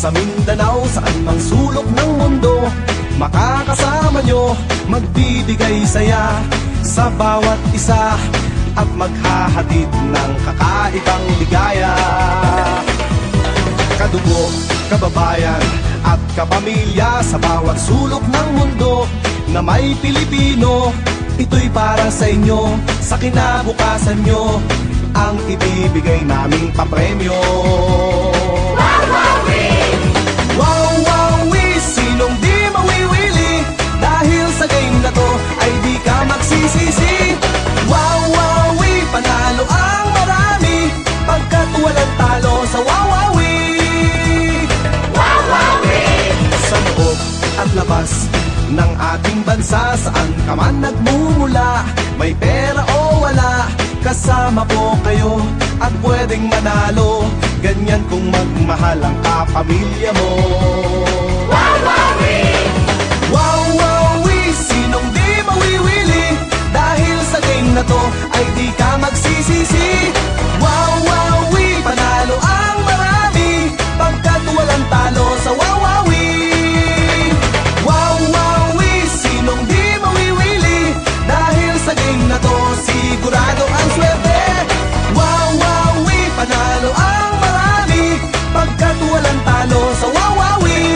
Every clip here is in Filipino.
sa Mindanao, saan mang sulok ng mundo, makakasama nyo, magbibigay saya sa bawat isa at maghahatid ng kakaibang ligaya. Kadugo, kababayan at kapamilya sa bawat sulok ng mundo na may Pilipino, ito'y para sa inyo, sa kinabukasan nyo, ang ibibigay naming papremyo. Wawawi, sinong di mawiwili, dahil sa game na to ay di ka magsisisi. Wawawi, panalo ang marami, pagkat walang talo sa Wawawi. Wawawi! Sa loob at labas ng ating bansa, saan ka man nagmumula, may pera o wala, kasama po kayo at pwedeng manalo. Ganyan kung magmahal ang kapamilya mo. Wawawi! Wawawi, sinong di mawiwili, dahil sa game na to ay di ka magsisisi. Wawawi, panalo ang marami, pagkat walang talo sa Wawawi. Wawawi, sinong di mawiwili, dahil sa game na to sigurado ang swerte. Wawawi, panalo ang marami, pagkat walang talo sa Wawawi.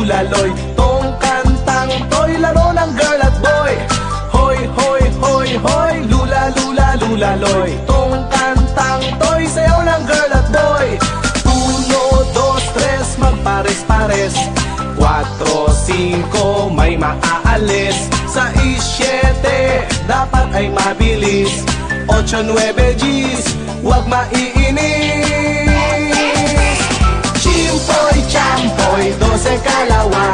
lula-loy. Tong kantang to'y laro ng girl at boy. Hoy, hoy, hoy, hoy, lula, lula, lula-loy. Tong kantang to'y sayaw ng girl at boy. 1, 2, 3, magpares-pares. 4, 5, may maaalis. 6, 7, dapat ay mabilis. 8, 9, Gs, huwag maiinis. Chimpoy, champoy, 12 kalawa.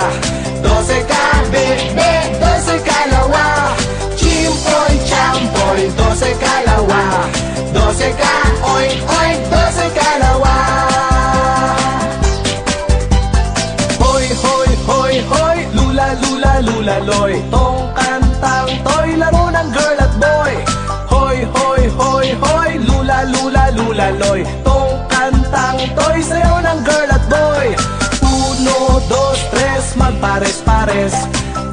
12 kabe, 12 kalawa. Chimpoy, champoy, 12 kalawa. 12 ka, oink, oink, 12 kalawa. Hoy, hoy, hoy, hoy, lula, lula, lula, loy. Tong kantang to'y laro ng girl at boy. Hoy, hoy, hoy, hoy, lula, lula, lula, loy. Tong kantang to'y sayaw ng girl at boy. 1, 2, 3, magpares-pares.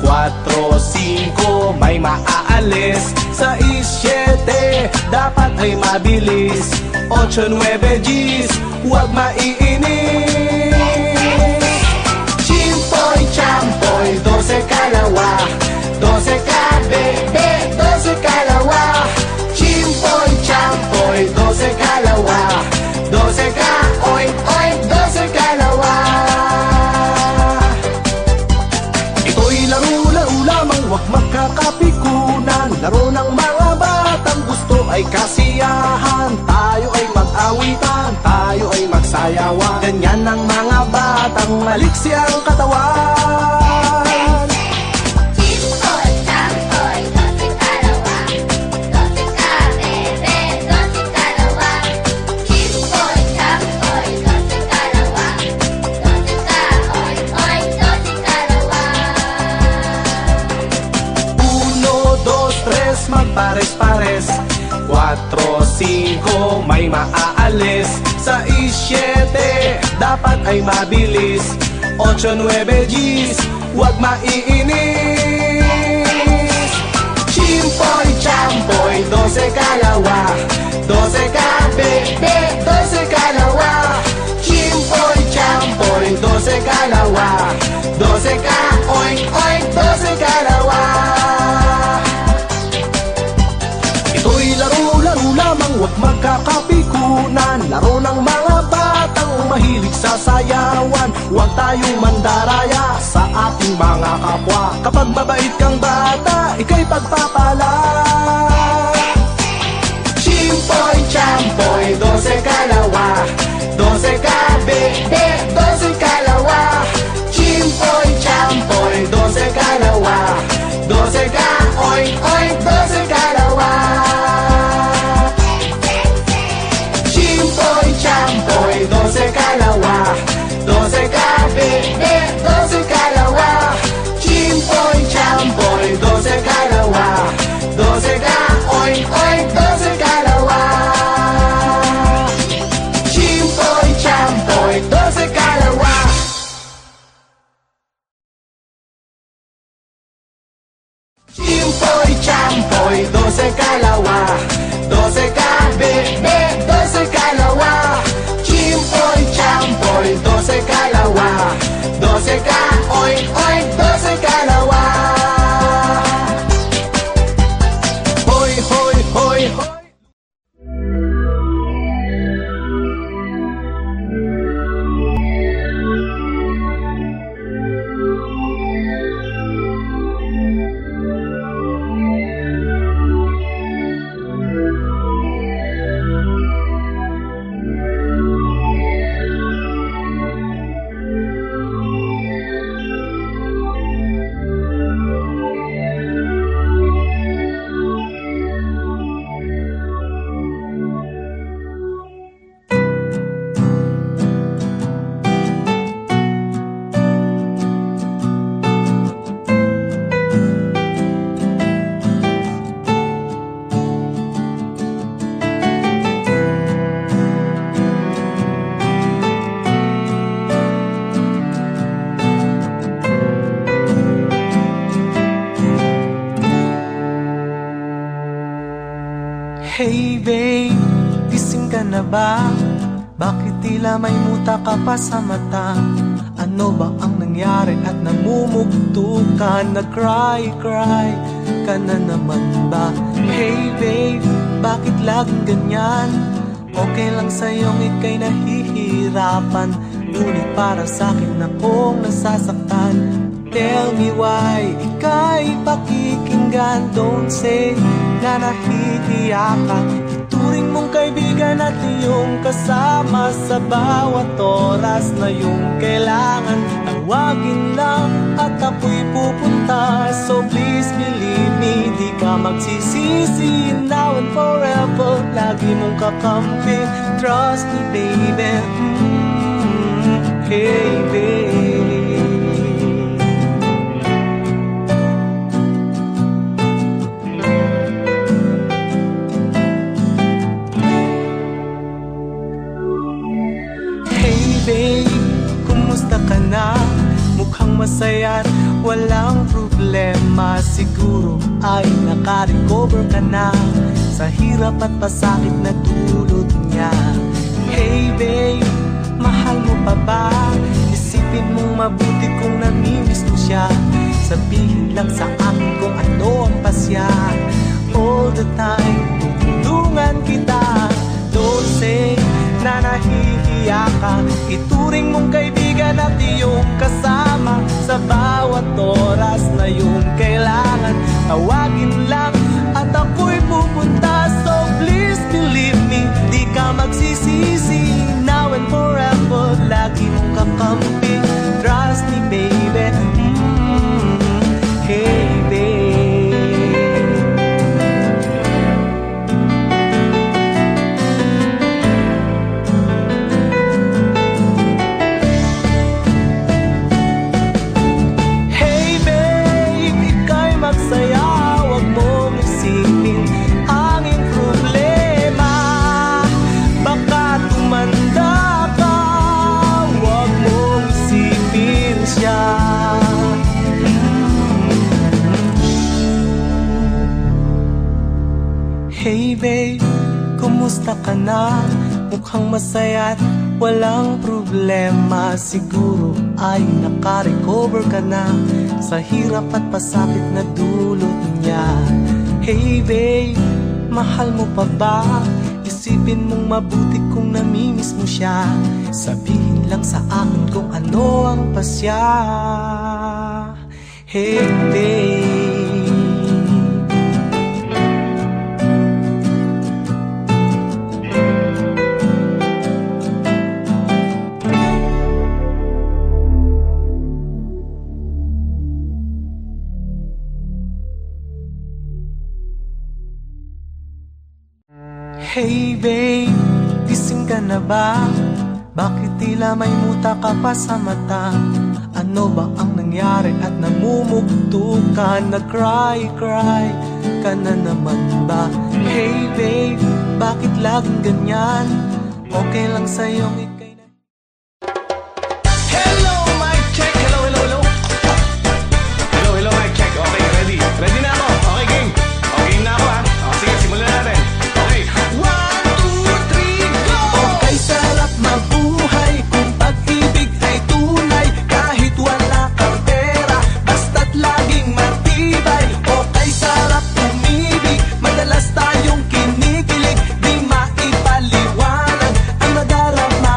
4, 5, may maaalis. 6, 7, dapat ay mabilis. 8, 9, Gs, huwag maiinis. Chimpoy, champoy, 12 kalawa. 12 kabe, 12 kalawa. Chimpoy, champoy, 12 kalawa. 12 ka, oink, oink, 12 kalawa. Ito'y laro-laro lamang, huwag magkakapikunan. Laro ng mga batang gusto ay kasiyahan. Tayo ay mag-awitan, tayo ay magsayawan. Ganyan ang mga batang maliksi ang katawan. Chimpoy, champoy, 12 kalawa. 12 kabe, 12 kalawa. Chimpoy, champoy, 12 kalawa. 12 ka, oink, oink, 12 kalawa. 1, 2, 3, magpares-pares. 4, 5, may maaalis. 6, 7, dapat ay mabilis. 8, 9, Gs, huwag maiinis. Chimpoy, champoy, 12 kalawa. 12 kabe, 12 kalawa. Chimpoy, champoy, 12 kalawa. 12 ka, oink, oink, 12 kalawa. Ito'y laro-laro lamang, huwag magkakapikunan. Laro ng mga batang mahilig sa sayawan. Huwag tayong mandaraya sa ating mga kapwa. Kapag mabait kang bata, ika'y pagpapala. Chimpoy, champoy, 12 kalawa. 12 kabe, 12 kalawa. Chimpoy, champoy, 12 kalawa. 12 ka, oink, oink, 12 kalawa. Chimpoy, champoy, 12 kalawa. 12 kabe, 12 kalawa. Chimpoy, champoy, 12 kalawa. 12 ka, oink, oink, 12 kalawa. Chimpoy, champoy, 12 kalawa. Chimpoy, champoy, 12 kalawa. 12 kabe, 12 kalawa. Chimpoy, champoy, 12 kalawa. 12 ka, oink, oink, 12 kalawa. Hoy, hoy, hoy, hoy. Hey babe, gising ka na ba? Bakit tila may muta ka pa sa mata? Ano ba ang nangyari? nangyari at namumugtukan? Nag-cry ka na naman ba? Hey babe, bakit laging ganyan? Okay lang sa'yong ika'y nahihirapan, ngunit para sa'kin akong nasasaktan. Tell me why ika'y pakikinggan. Don't say na nahihiya ka. Ituring mong kaibigan at iyong kasama sa bawat oras na iyong kailangan. Tawagin lang at ako'y pupunta. So please believe me, di ka magsisisi. Now and forever, lagi mong kakampi. Trust me baby, hey babe. Babe, kumusta ka na? Mukhang masaya't walang problema. Siguro ay naka-recover ka na sa hirap at pasakit na dulot niya. Hey babe, mahal mo pa ba? Isipin mong mabuti kung namimiss mo siya. Sabihin lang sa akin kung ano ang pasya. All the time, tutulungan kita. Don't say na nahihiya ka. Ituring mong kaibigan at iyong kasama sa bawat oras na iyong kailangan. Tawagin lang at ako'y pupunta. So please believe me, di ka magsisisi. Now and forever, lagi mong kakampi. Trust me baby, hey babe. Hey babe, kumusta ka na? Mukhang masaya't walang problema. Siguro ay naka-recover ka na sa hirap at pasakit na dulot niya. Hey babe, mahal mo pa ba? Isipin mong mabuti kung namimiss mo siya. Sabihin lang sa akin kung ano ang pasya. Hey babe. Hey babe, gising ka na ba? Bakit tila may muta ka pa sa mata? Ano ba ang nangyari at namumugtukan? Nag-cry ka na naman ba? Hey babe, bakit laging ganyan? Okay lang sa'yong ika'y na... Hello, mic check. Hello, hello, hello. Hello, hello, mic check. Okay, ready. Ready na ako. Okay, game. Okay na ako ha. O, sige, simulan natin. Okay. 1, 2, 3, go! Okay, sarap mabuhay kung pag-ibig ay tunay. Kahit wala kang pera, basta't laging matibay. Okay, sarap umibig, madalas tayong kinikilig. Di maipaliwanag ang nadarama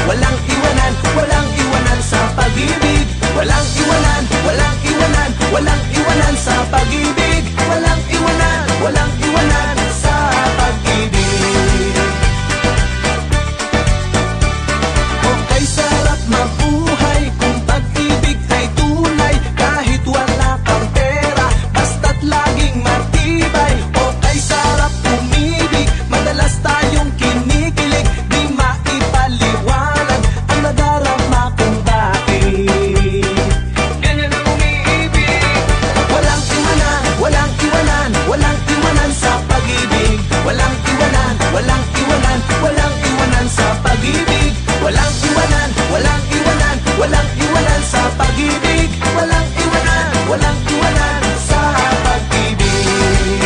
walang iwanan, walang iwanan sa pag-ibig. Walang iwanan, walang iwanan, walang iwanan sa pag-ibig. Walang iwanan, walang iwanan sa pag-ibig. Okay, sarap mabuhay kung pag-ibig ay tunay. Kahit wala kang pera, basta't laging matibay. Okay, sarap umibig, madalas tayong kinikilig. Di maipaliwanag ang nadarama kung bakit ganyan ang umiibig. Walang iwanan, walang iwanan, walang iwanan sa pag-ibig. Walang iwanan, walang iwanan, walang iwanan sa pag-ibig. Walang iwanan, walang iwanan, walang iwanan sa pag-ibig. Walang iwanan, walang iwanan sa pag-ibig.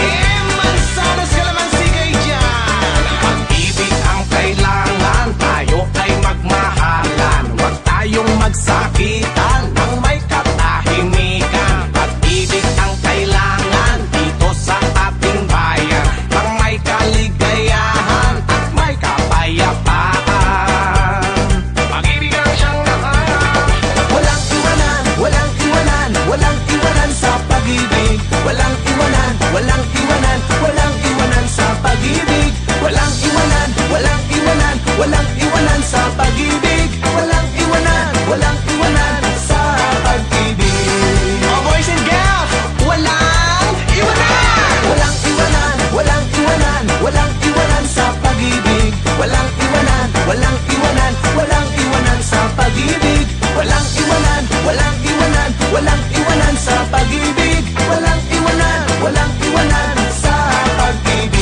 Mansanas kalamansi kay dyan. Pag-ibig ang kailangan, tayo ay magmahalan. Huwag tayong magsakitan ng may katahimikan. Pag-ibig ang kailangan dito sa ating bayan, ng may kaligayahan at may kapayapaan. Pag-ibig ang siyang nakarap. Walang iwanan, walang iwanan, walang iwanan sa pag-ibig. Walang iwanan, walang iwanan, walang iwanan sa pag-ibig. Walang iwanan, walang iwanan, walang iwanan sa pag-ibig. Walang iwanan, walang iwanan sa pag-ibig. Oh, boys and girls, walang iwanan! Walang iwanan, walang iwanan, walang iwanan sa pag-ibig. Walang iwanan, walang iwanan, walang iwanan sa pag-ibig. Walang iwanan, walang iwanan, walang iwanan sa pag-ibig. Walang iwanan, walang iwanan sa pag-ibig.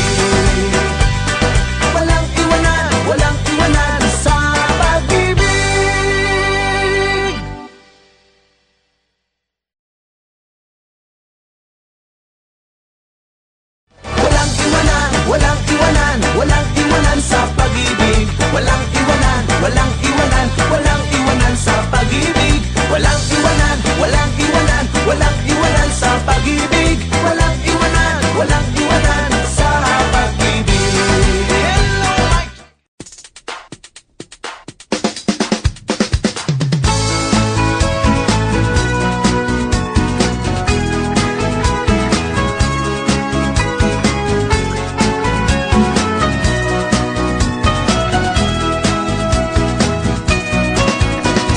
Walang iwanan, walang iwanan sa pag-ibig. Walang iwanan, walang iwanan, walang iwanan sa pag-ibig. Walang iwanan, walang iwanan, walang iwanan sa pag-ibig. Walang iwanan, walang iwanan, walang iwanan sa pag-ibig. Walang iwanan, walang iwanan sa pag-ibig. Hello, Mike!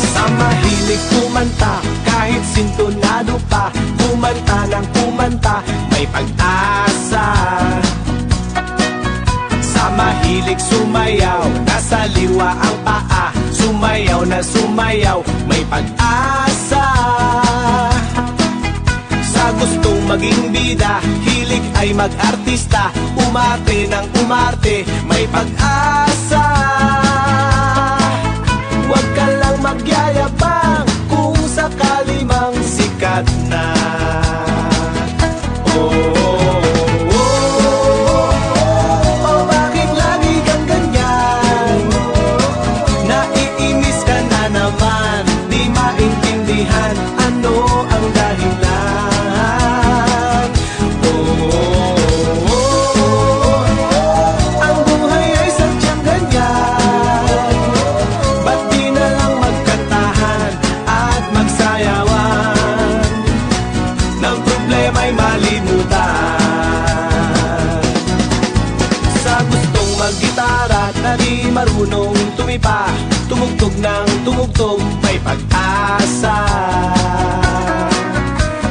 Sa mahilig kumanta, kahit sintonado pa, kumanta ng kumanta, may pag-asa. Sa mahilig sumayaw, nasa liwa ang paa, sumayaw na sumayaw, may pag-asa. Sa gustong maging bida, hilig ay mag-artista, umarte ng umarte, may pag-asa. Huwag ka lang magyayabang kung sakali mang sikat na. Oh, oh, oh, oh, bakit lagi kang ganyan? Naiinis ka na naman, di maintindihan ano ang dahilan. Oh, oh, oh, ang buhay ay sadyang ganyan. Ba't di na lang magkantahan at magsayawan? Nang problema'y malimutan. Sa gustong maggitara na di marunong tumipa, tumugtog ng tumugtog, may pag-asa.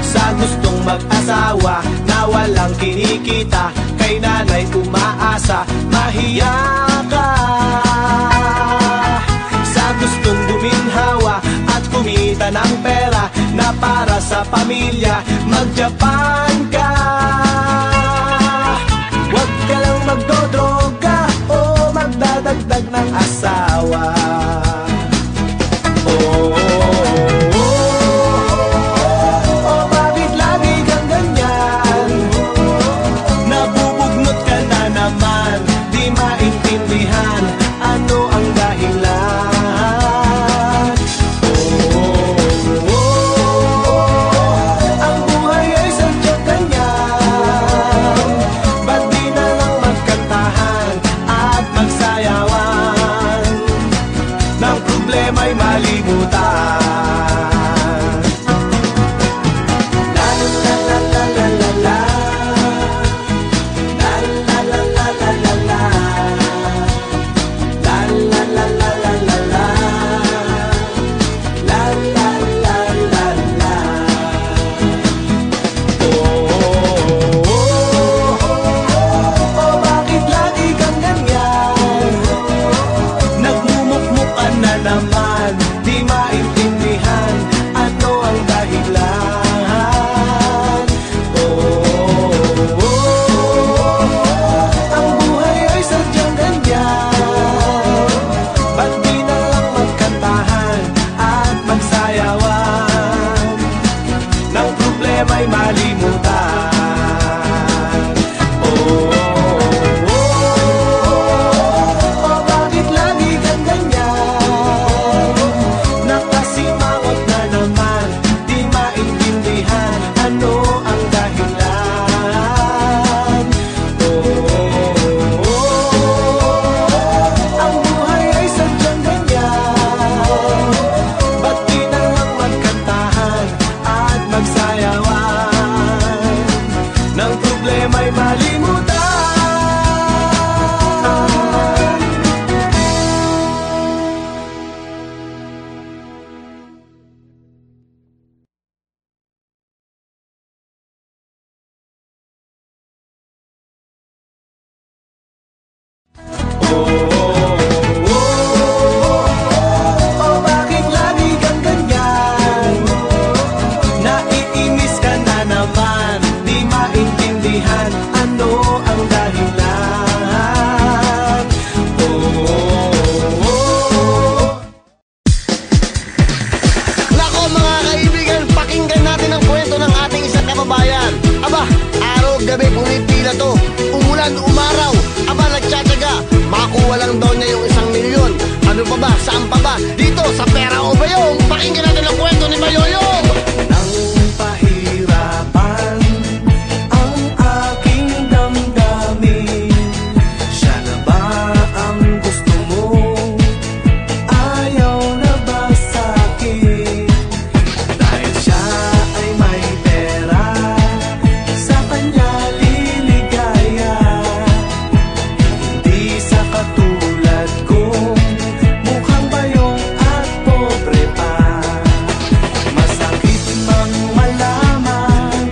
Sa gustong mag-asawa na walang kinikita, kay nanay umaasa, mahiya ka. Sa gustong guminhawa at kumita ng pera na para sa pamilya, mag-Japan ka. Huwag ka lang magdodroga o magdadagdag ng asawa. Oh, oh, oh, oh, bakit lagi kang ganyan? Nabubugnot ka na naman, di maintindihan ano ang dahilan. Oh, oh, oh, ang buhay ay sadyang ganyan. ng problema'y malimutan. La la la la la la la la. La la la la la la la. La la la la la la la. La la la la la. Bakit lagi kang ganyan? Nagmumukmukan na naman, di maintindihan ano ang dahilan. Ang buhay ay sadyang ganyan. Ba't di na lang magkantahan at magsayawan? Nang problema'y malimutan. Bakit lagi kang ganyan? Nakasimangot na naman, di maintindihan ano ang dahilan. Ang buhay ay sadyang ganyan. Ba't di na lang magkantahan at magsayawan? Nang problema'y malimutan. Bakit lagi kang ganyan? Naiinis ka na naman, di maintindihan ano ang dahilan. Nako mga kaibigan, pakinggan natin ang kwento ng ating isang kababayan. Aba, araw-gabi pumipila to. Umulan, umaraw, aba nagtsatsaga. Makuha lang daw niya yung 1 milyon. Ano pa ba? Saan pa ba? Dito sa Pera o Bayong. Pakinggan natin ang kwento ni Bayoyong. Nang pahirapan ang aking damdamin, siya na ba ang gusto mo? Ayaw na ba sa'kin? Dahil siya ay may pera, sa kanya liligaya. Hindi sa katulad ko, mukhang bayong at pobre pa. Masakit mang malaman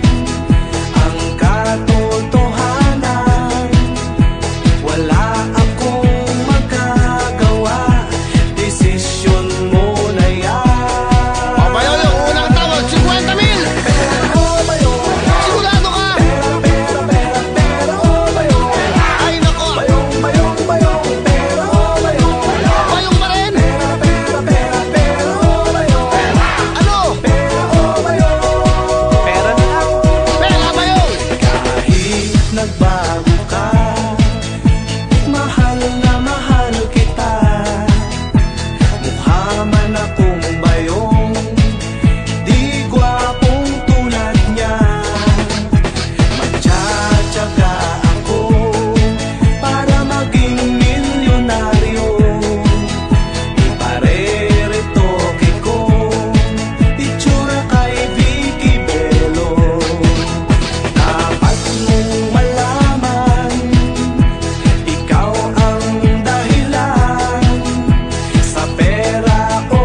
ang katotohanan. Wala akong magagawa, desisyon mo na yan. O Bayoyong, unang tawag, 50 mil. Oh, bayong, Sigurado ka? pera, oh, bayong. Ay nako, Bayong, bayong, bayong, pera, oh, bayong. Bayong pa rin. Pera, oh, bayong. Ano? Pera, oh, bayong. Pera na lang. Pera Bayong. Kahit nagbago ka, mahal na mahal kita. Mukha man akong bayong, di gwapong tulad niya. Magtsatsaga ako para maging milyonaryo. Ipareretoke ko itsura kay Vicky Bello. Dapat mong malaman, ikaw ang dahilan sa pera o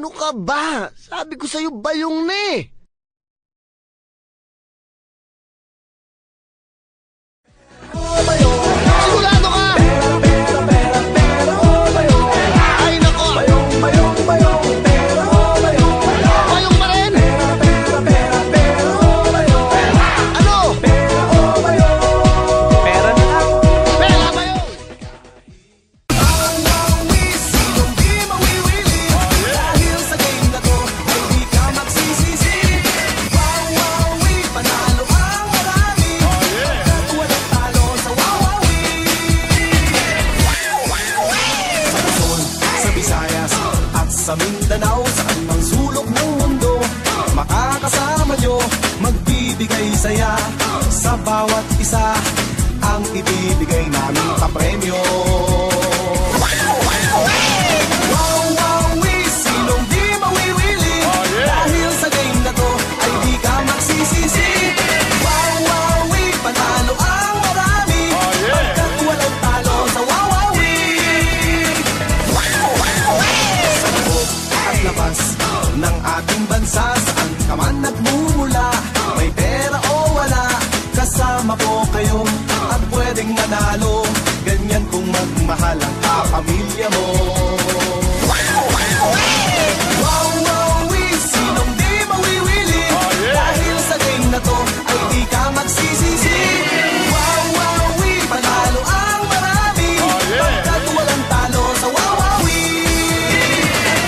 Ano ka ba? Sabi ko sa'yo, bayong na eh. Sigurado ka? Ay nako! Bayong pa rin? Ano? Pera na lang. Pera ba yun? Sinong di mawiwili dahil sa game na to ay di ka magsisisi. Wawawi, panalo ang marami at walang talo sa wawawi. Sa Luzon, sa Visayas at sa Mindanao, saan mang sulok ng mundo, makakasama nyo, magbibigay saya sa bawat isa ang ibibigay naming papremyo. Wawawi, sinong di mawiwili dahil sa game na to ay di ka magsisisi. Wawawi, panalo ang marami pagkat walang talo sa wawawi. Sa loob at labas ng ating bansa, saan ka man nagmumula, may pera o wala, kasama po kayo at pwedeng manalo. Ganyan kung magmahal ang kapamilya mo. Wawawi, sinong di mawiwili dahil sa game na to ay di ka magsisisi. Wawawi, panalo ang marami pagkat walang talo sa wawawi.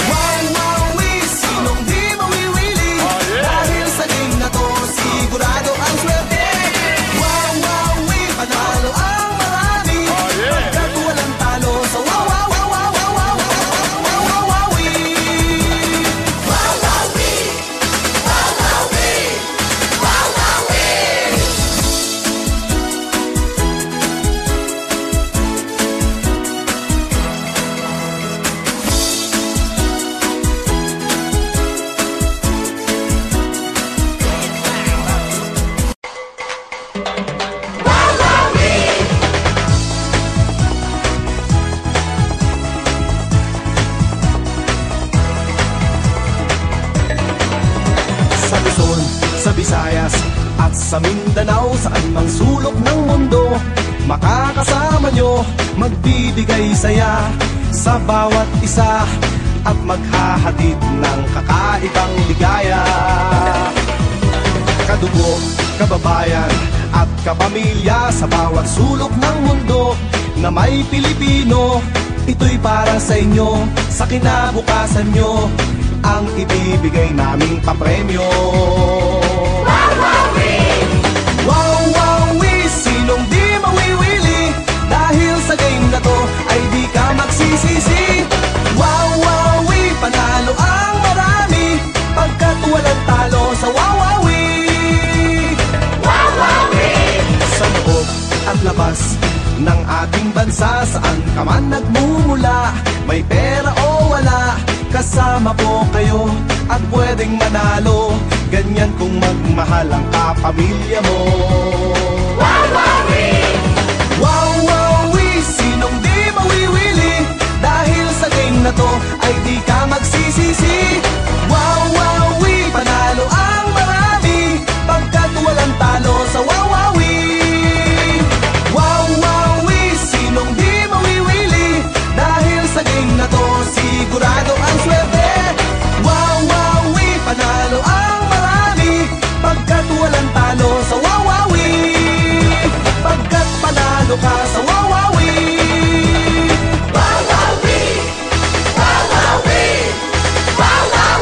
Wawawi, sinong di mawiwili dahil sa game na to sigurado ang swerte. Wawawi, panalo ang marami pagkat walang talo sa wawawi. Sa Luzon, sa Visayas at sa Mindanao, saan mang sulok ng mundo, makakasama nyo, magbibigay saya sa bawat isa at maghahatid ng kakaibang ligaya. Kadugo, kababayan at kapamilya sa bawat sulok ng mundo na may Pilipino, ito'y para sa inyo, sa kinabukasan nyo ang ibibigay naming papremyo. Wawawi, sinong di mawiwili dahil sa game na to ay di ka magsisisi. Wawawi, panalo ang marami pagkat walang talo sa wawawi. Sa loob at labas ng ating bansa, saan ka man nagmumula, may pera o wala, kasama po kayo at pwedeng manalo. Ganyan kung magmahal ang kapamilya mo. Wawawi, sinong di mawiwili dahil sa game na to ay di ka magsisisi. Wawawi, panalo ang marami pagkat walang talo sa wawawi. Wawawi, sinong di mawiwili dahil sa game na to sigurado ang swerte. Wawawi, panalo ang marami pagkat walang talo sa wawawi. Pagkat panalo ka sa wawawi. Wawawi, wawawi, wawawi.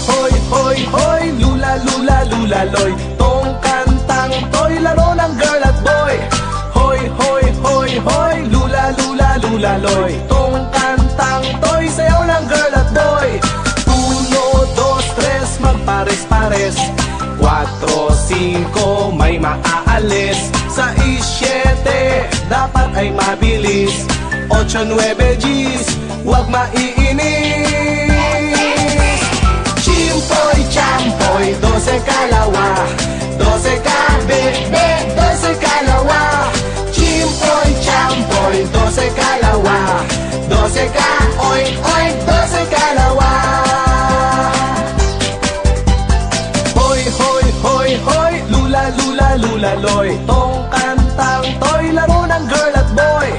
hoy, hoy, hoy, lula, lula, lula, loy. Tong kantang to'y laro ng girl at boy. Hoy, hoy, hoy, hoy, lula, lula, lula, loy. Tong kantang to'y sayaw ng girl at boy. 1, 2, 3, magpares-pares. 4, 5, may maaalis. 6, 7, dapat ay mabilis. 8, 9, G's, huwag maiinis. Chimpoy, champoy, 12 kalawa. 12 kabebe, 12 kalawa. Chimpoy, champoy, 12 kalawa. 12 ka, oink, oink, 12 kalawa. Hoy, hoy, hoy, hoy, lula, lula, lula, loy. Tong kantang to'y laro ng girl at boy.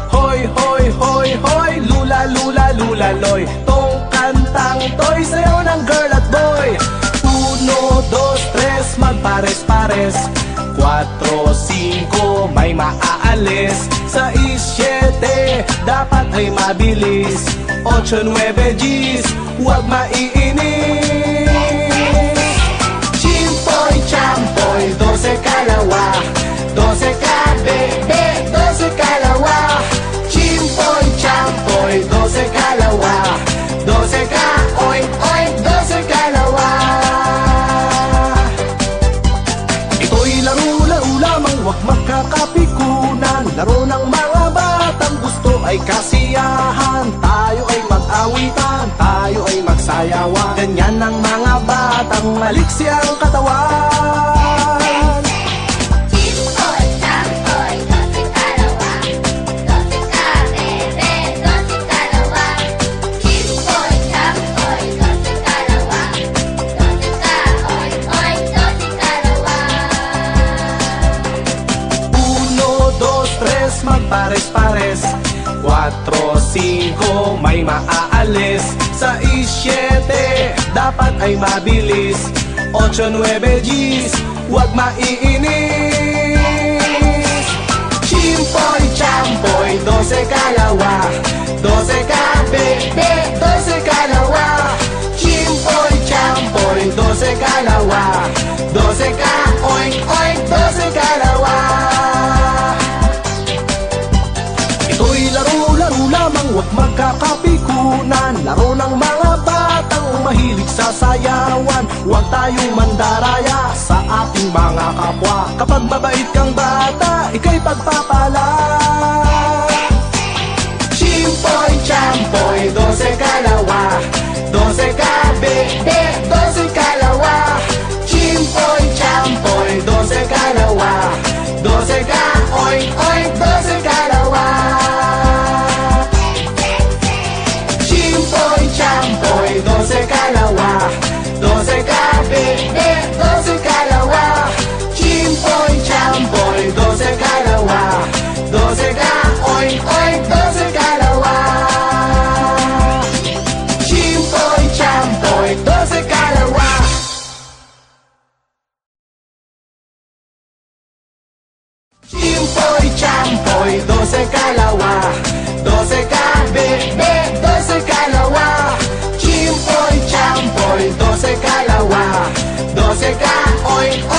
Hoy, hoy, hoy, hoy, lula, lula, lula, loy. Tong kantang to'y sayaw ng girl at boy. 1, 2, 3, magpares-pares. 4, 5, may maaalis. 6, 7, dapat ay mabilis. 8, 9, G's, huwag maiinis. Chimpoy, champoy, 12 kalawa. 12 kabebe, 12 kalawa. Chimpoy, champoy, 12 kalawa. 12 ka, oink, oink, 12 kalawa. Ito'y laro-laro lamang, huwag magkakapikunan. Laro ng mga batang gusto ay kasiyahan. Tayo ay mag-awitan, tayo ay magsayawan. Ganyan ang mga batang maliksi ang katawan. Chimpoy, champoy, 12 kalawa. 12 kabebe, 12 kalawa. Chimpoy, champoy, 12 kalawa. 12 ka, oink, oink, 12 kalawa. 1, 2, 3, magpares-pares. 4, 5, may maaalis. 6, 7, dapat ay mabilis. 8, 9, G's, huwag maiinis. Chimpoy, champoy, 12 kalawa. 12 kabebe, 12 kalawa. Chimpoy, champoy, 12 kalawa. 12 ka, oink, oink, 12 kalawa. Ito'y laro-laro lamang, huwag magkakapikunan. Laro ng mga batang mahilig sa sayawan. Huwag tayong mandaraya sa ating mga kapwa. Kapag mabait kang bata, ika'y pagpapala. Chimpoy, champoy, 12 kalawa. 12 kabebe, 12 kalawa. Chimpoy, champoy, 12 kalawa. 12 ka, oink, oink, 12 kalawa. Chimpoy, champoy, 12 kalawa. 12 kabebe, 12 kalawa. Chimpoy, champoy, 12 kalawa. 12 ka, oink, oink, 12 kalawa. Chimpoy, champoy, 12 kalawa. Chimpoy, champoy, 12 kalawa. 12 kabebe, 12 kalawa. Chimpoy, champoy, 12 kalawa. 12 ka, oink, oink.